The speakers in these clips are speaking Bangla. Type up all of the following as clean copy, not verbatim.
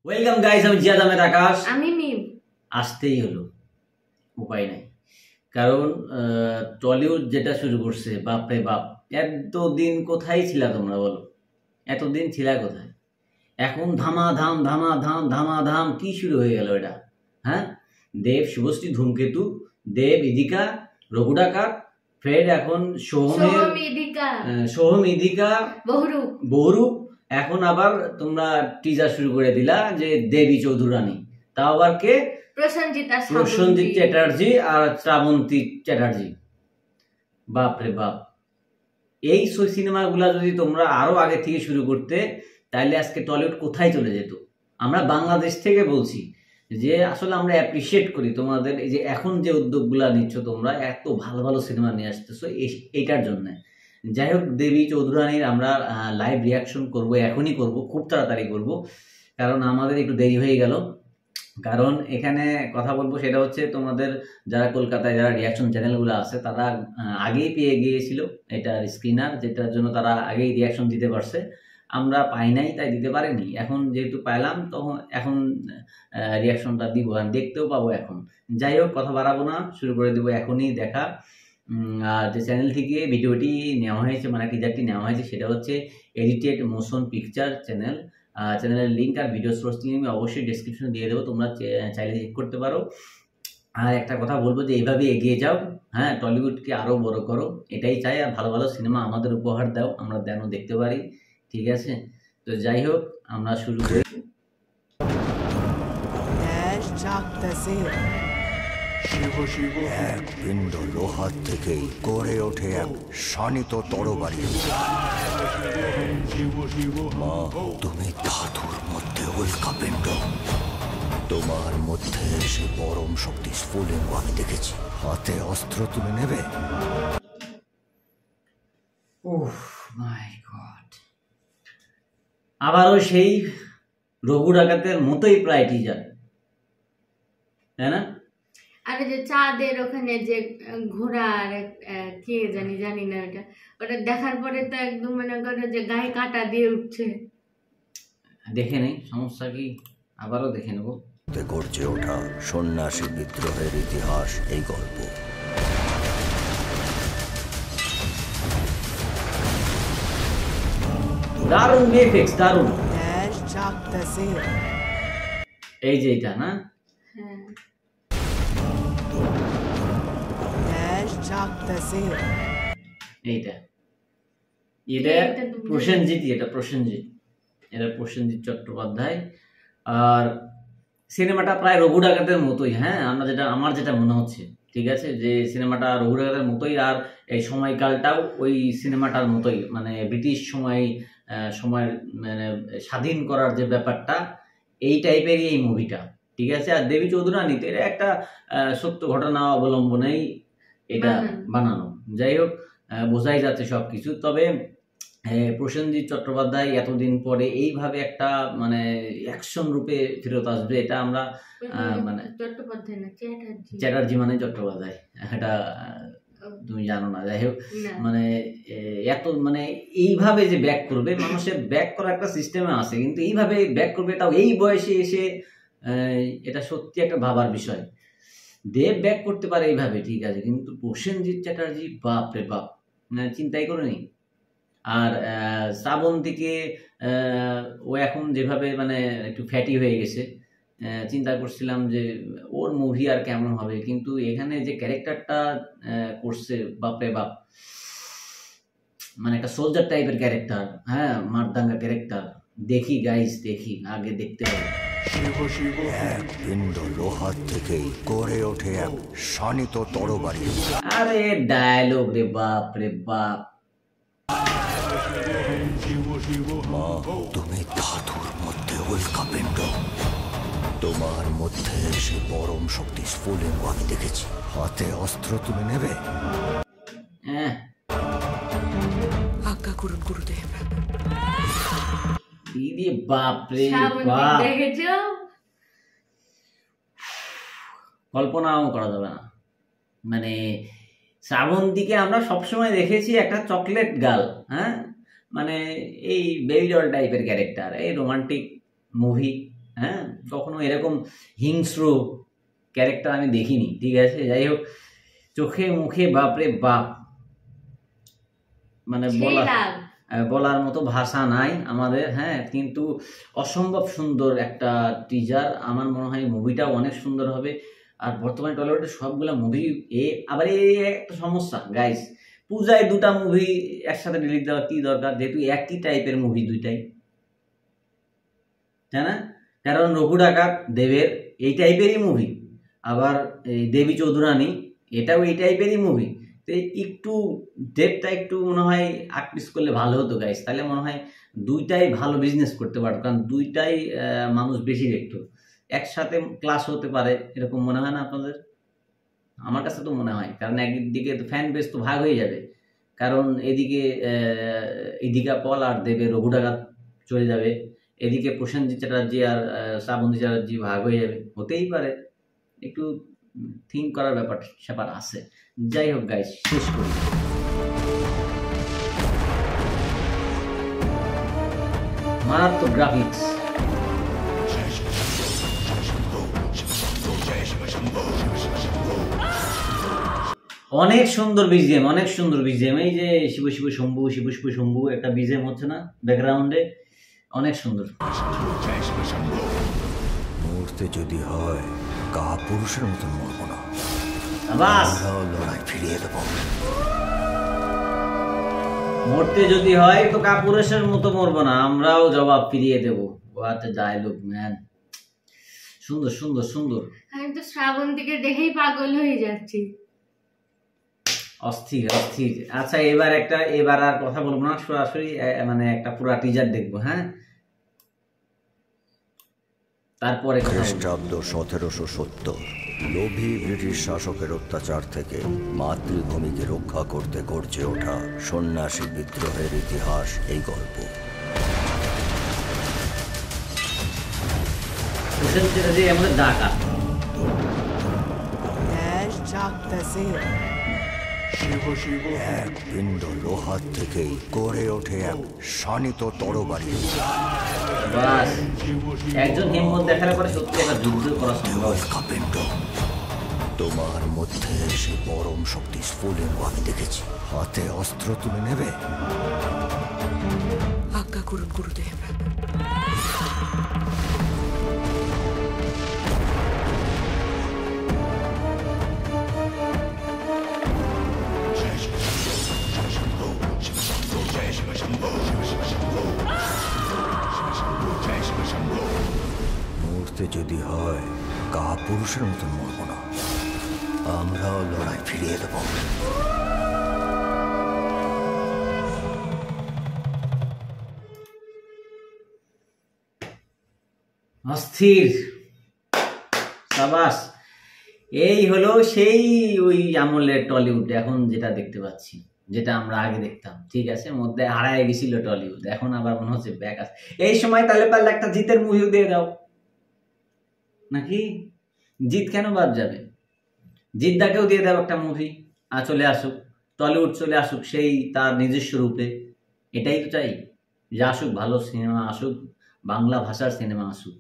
ওয়েলকাম গাইস, আমি জিয়াদ আহমেদ আকাশ। আমি মিম। আসতেই হলো, উপায় নাই। কারণ টলিউড যেটা শুরু করছে, বাপরে বাপ, এতদিন কোথায় ছিলা তোমরা বলো? এতদিন ছিলা কোথায়? এখন ধামাধাম ধামাধাম ধামাধাম কি শুরু হয়ে গেল এটা? হ্যাঁ, দেব, শুভশ্রী, ধূমকেতু, দেব, ইদিকা, রঘু ডাকাত, ফের এখন সোহম, ইদিকা, বহুরূপ। এখন আবার তোমরা টিজার শুরু করে দিলা যে দেবী চৌধুরানী, তাও আবার কে? প্রসেনজিৎ চ্যাটার্জি আর শ্রাবন্তী চ্যাটার্জি। বাপরে বাপ, এই সিনেমাগুলা যদি তোমরা আরো আগে থেকে শুরু করতে, তাহলে আজকে টলিউড কোথায় চলে যেত। আমরা বাংলাদেশ থেকে বলছি যে আসলে আমরা অ্যাপ্রিসিয়েট করি তোমাদের এই যে এখন যে উদ্যোগগুলা নিচ্ছ, তোমরা এত ভালো ভালো সিনেমা নিয়ে আসতেছো এইটার জন্য। যাই হোক, দেবী চৌধুরানীর আমরা লাইভ রিয়াকশন করব, এখনই করব, খুব তাড়াতাড়ি করব, কারণ আমাদের একটু দেরি হয়ে গেল। কারণ এখানে কথা বলবো সেটা হচ্ছে, তোমাদের যারা কলকাতায় যারা রিয়াকশন চ্যানেলগুলো আছে তারা আগেই পেয়ে গিয়েছিল এটার স্ক্রিনার, যেটার জন্য তারা আগেই রিয়াকশন দিতে পারছে। আমরা পাই নাই, তাই দিতে পারিনি। এখন যেহেতু পাইলাম, তখন এখন রিয়াকশনটা দিব, দেখতেও পাবো এখন। যাই হোক, কথা বাড়াবো না, শুরু করে দেবো এখনই দেখা। আর যে চ্যানেল থেকে ভিডিওটি নেওয়া হয়েছে, মানে টিজারটি নেওয়া হয়েছে, সেটা হচ্ছে এডিটেড মোশন পিকচার চ্যানেল। চ্যানেলের লিঙ্ক আর ভিডিও সোর্স লিঙ্ক আমি অবশ্যই ডেসক্রিপশনে দিয়ে দেবো, তোমরা চাইলে চেক করতে পারো। আর একটা কথা বলবো যে এইভাবে এগিয়ে যাও, হ্যাঁ, টলিউডকে আরও বড় করো, এটাই চাই। আর ভালো ভালো সিনেমা আমাদের উপহার দাও, আমরা যেন দেখতে পারি, ঠিক আছে? তো যাই হোক, আমরা শুরু করি। এক পিণ্ড লোহার থেকেই গড়ে ওঠে এক শানিত তরবারি। মা, তুমি ধাতুর মধ্যে উল্কাপিণ্ড। তোমার মধ্যে সে পরম শক্তি স্ফুলিঙ্গ আমি দেখেছি। হাতে অস্ত্র তুলে নেবে। ওহ মাই গড, আবারও সেই রঘু ডাকাতের মতোই প্রায় টিজার, তাই না? আর যে চাঁদের ওখানে যে ঘোড়া আর কে জানি না, ওটা দেখার পরে তো একদম মনে করো যে গায়ে কাঁটা দিয়ে উঠছে। দেখে নেই, সমস্যা কি? আবারও দেখে নেবো। গর্জে ওঠা সন্ন্যাসী বিদ্রোহের ইতিহাস এই গল্প। দারুণ ভিএফএক্স, দারুণ। এই যে এটা না, এইটা এটা প্রসেনজিৎ, এটা প্রসেনজিৎ চট্টোপাধ্যায়। আর সিনেমাটা প্রায় রঘু ডাকাতের মতোই, হ্যাঁ, আমার যেটা মনে হচ্ছে, ঠিক আছে, যে সিনেমাটা রঘু ডাকাতের মতোই। আর এই সময়কালটাও ওই সিনেমাটার মতোই, মানে ব্রিটিশ সময় মানে স্বাধীন করার যে ব্যাপারটা, এই টাইপেরই এই মুভিটা, ঠিক আছে। আর দেবী চৌধুরানী এটা একটা সত্য ঘটনা অবলম্বনেই এটা বানানো। যাই হোক, বোঝাই যাচ্ছে সবকিছু। তবে প্রসেনজিৎ চট্টোপাধ্যায় এতদিন পরে এইভাবে একটা মানে অ্যাকশন রূপে ফেরত আসবে, এটা আমরা মানে চ্যাটার্জি মানে চট্টোপাধ্যায়, এটা তুমি জানো না। যাই হোক, মানে এত মানে এইভাবে যে ব্যাক করবে, মানুষের ব্যাক করার একটা সিস্টেমে আছে, কিন্তু এইভাবে ব্যাক করবে, তাও এই বয়সে এসে, এটা সত্যি একটা ভাবার বিষয়। দেব ব্যাক করতে পারে এইভাবে, ঠিক আছে, কিন্তু প্রসেনজিৎ চ্যাটার্জি, বাপরে বাপ, চিন্তাই করে নি। আর শ্রাবন্তীকে ও এখন যেভাবে মানে একটু ফ্যাটি হয়ে গেছে, চিন্তা করছিলাম যে ওর মুভি আর কেমন হবে, কিন্তু এখানে যে ক্যারেক্টারটা করছে, বাপরে বাপ, মানে একটা সোলজার টাইপের ক্যারেক্টার, হ্যাঁ, মারদাঙ্গা ক্যারেক্টার। দেখি গাইস, দেখি, আগে দেখতে হবে। এক পিণ্ড লোহার থেকেই গড়ে ওঠে এক শানিত তরবারি। আরে ডায়লগ রে বাপ রে বাপ। মা, তুমি ধাতুর মধ্যে উল্কাপিণ্ড। তোমার মধ্যে সে পরম শক্তি স্ফুলিঙ্গ আমি দেখেছি। হাতে অস্ত্র তুলে নেবে। আজ্ঞা করুন গুরুদেব। দিদি বাপরে বাপ, কল্পনাও করা যাবে না। মানে শ্রাবন্তীকে আমরা সবসময় দেখেছি একটা চকলেট গার্ল, হ্যাঁ, মানে এই বেবি ডল টাইপের ক্যারেক্টার, এই রোমান্টিক মুভি, হ্যাঁ, কখনো এরকম হিংস্র ক্যারেক্টার আমি দেখিনি। ঠিক আছে, যাই হোক, চোখে মুখে বাপরে বাপ, মানে বলার মতো ভাষা নাই আমাদের। হ্যাঁ, কিন্তু অসম্ভব সুন্দর একটা টিজার। আমার মনে হয় মুভিটাও অনেক সুন্দর হবে। আর বর্তমানে টলিউডের সবগুলা মুভি আবার এই একটা সমস্যা গাইস, পূজায় দুটা মুভি একসাথে রিলিজ দেওয়ার কি দরকার, যেহেতু একই টাইপের মুভি দুইটাই, তাই না? কারণ রঘু ডাকাত দেবের এই টাইপেরই মুভি, আবার এই দেবী চৌধুরানী এটাও এই টাইপেরই মুভি। তো একটু ডেটটা একটু মনে হয় আকপিস করলে ভালো হতো গাইস, তাহলে মনে হয় দুইটাই ভালো বিজনেস করতে পারতো, কারণ দুইটাই মানুষ বেশি দেখতো। একসাথে ক্লাস হতে পারে এরকম মনে হয় না আপনাদের? আমার কাছে তো মনে হয়, কারণ একদিকে তো ফ্যান বেস তো ভাগ হয়ে যাবে, কারণ এদিকে দীপিকা পল আর দেবের রঘু ডাকাত চলে যাবে, এদিকে প্রসেনজিৎ চ্যাটার্জি আর শ্রাবন্তী চ্যাটার্জি ভাগ হয়ে যাবে, হতেই পারে। একটু থিঙ্ক করার ব্যাপার আছে। যাই হোক গাইস, শেষ করি। মারাত্মক গ্রাফিক্স, অনেক সুন্দর বিজিএম, অনেক সুন্দর বিজিএম। এই যে শিব শিব শম্ভু, শিব শিব শম্ভু একটা বিজিএম হচ্ছে না ব্যাকগ্রাউন্ডে, অনেক সুন্দর। মরতে যদি হয় কাপুরুষের মতন মরবো না, লড়াই ফিরিয়ে দেব। মরতে যদি হয় তো কাপুরুষের মতো মরবো না, আমরাও জবাব ফিরিয়ে দেবো। হোয়াট এ ডায়লগ ম্যান, সুন্দর সুন্দর সুন্দর। আমি তো শ্রাবন্তীকে দেখেই পাগল হয়ে যাচ্ছি, অস্থির অস্থির। আচ্ছা, এবার আর কথা বলবো না, সরাসরি মানে একটা পুরা টিজার দেখবো। হ্যাঁ, তারপরে খ্রিস্টাব্দ 1770 লোভী ব্রিটিশ শাসকের অত্যাচার থেকে মাতৃভূমিকে রক্ষা করতে গর্জে ওঠা সন্ন্যাসী বিদ্রোহের ইতিহাস এই গল্প। আমাদের ডাকাত এক পিণ্ড লোহার থেকেই গড়ে ওঠে এক শানিত তরবারি। একজন হিম্মত দেখার পরে সত্যি একটা যুদ্ধ করা সম্ভব। পিণ্ড, তোমার মধ্যে সে পরম শক্তি স্ফুলিঙ্গ আমি দেখেছি। হাতে অস্ত্র তুলে নেবে? আজ্ঞা করুন গুরুদেব। মরতে যদি হয় কাপুরুষের মতন মরবো না, আমরাও লড়াই ফিরিয়ে দেব। অস্থির, সাবাস। এই হলো সেই ওই আমলের টলিউড এখন যেটা দেখতে পাচ্ছি, যেটা আমরা আগে দেখতাম। ঠিক আছে, মধ্যে হারায় গেছিল টলিউড, এখন আবার মনে হচ্ছে ব্যাক আছে। এই সময় তাহলে পারলে একটা জিতের মুভিও দিয়ে দাও নাকি? জিত কেন বাদ যাবে? জিদ্দাকেও দিয়ে দাও একটা মুভি, আর চলে আসুক টলিউড, চলে আসুক সেই তার নিজস্ব রূপে। এটাই তো চাই, যে আসুক, ভালো সিনেমা আসুক, বাংলা ভাষার সিনেমা আসুক।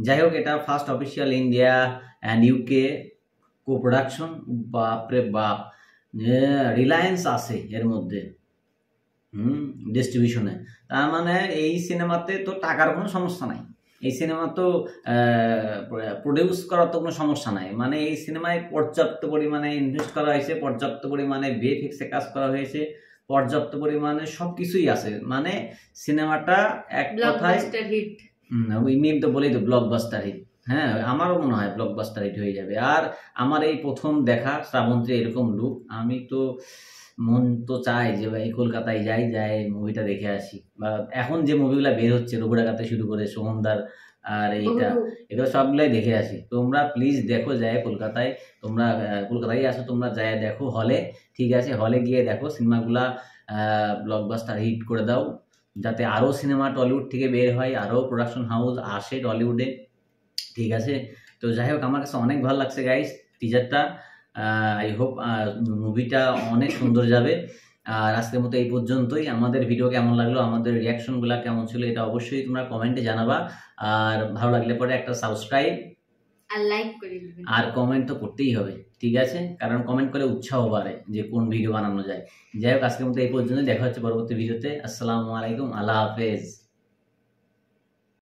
যাই হোক, এটা first official India and UK co production. বাপরে বাপ, রিলায়েন্স আছে এর মধ্যে ডিস্ট্রিবিউশনে। তার মানে এই সিনেমাতে তো টাকার কোনো সমস্যা নাই, এই সিনেমা তো প্রডিউস করার তো কোনো সমস্যা নাই। মানে এই সিনেমায় পর্যাপ্ত পরিমাণে ইনভেস্ট করা হয়েছে, পর্যাপ্ত পরিমাণে ভিএফএক্সে কাজ করা হয়েছে, পর্যাপ্ত পরিমাণে সব কিছুই আছে। মানে সিনেমাটা এক কথায় ওই মিম তো বলেই তো ব্লকবাস্টার হিট। হ্যাঁ, আমারও মনে হয় ব্লকবাস্টার হিট হয়ে যাবে। আর আমার এই প্রথম দেখা শ্রাবন্তী এরকম লুক, আমি তো মন তো চাই যে ভাই কলকাতায় যাই, মুভিটা দেখে আসি। বা এখন যে মুভিগুলো বের হচ্ছে, রঘু ডাকাতে শুরু করে সোহমদার আর এইটা, এগুলো সবগুলাই দেখে আসি। তোমরা প্লিজ দেখো, যায় কলকাতায়, তোমরা কলকাতায় আসো, তোমরা যায় দেখো হলে। ঠিক আছে, হলে গিয়ে দেখো সিনেমাগুলা, ব্লকবাস্টার হিট করে দাও, যাতে আরও সিনেমা টলিউড থেকে বের হয়, আরও প্রোডাকশন হাউস আসে টলিউডে। ঠিক আছে, তো যাই হোক, আমার কাছে অনেক ভালো লাগছে গাইস টিজারটা। আই হোপ মুভিটা অনেক সুন্দর যাবে। আর আজকের মতো এই পর্যন্তই। আমাদের ভিডিও কেমন লাগলো, আমাদের রিয়াকশনগুলো কেমন ছিল, এটা অবশ্যই তোমরা কমেন্টে জানাবা। আর ভালো লাগলে পরে একটা সাবস্ক্রাইব আর লাইক করে দিবেন, আর কমেন্ট তো করতেই হবে, ঠিক আছে? কারণ কমেন্ট করে উৎসাহ বাড়ে যে কোন ভিডিও বানানো যায়। যাই হোক, আজকের মতো এই পর্যন্ত, দেখা হচ্ছে পরবর্তী ভিডিওতে। আসসালামু আলাইকুম, আল্লাহ হাফেজ।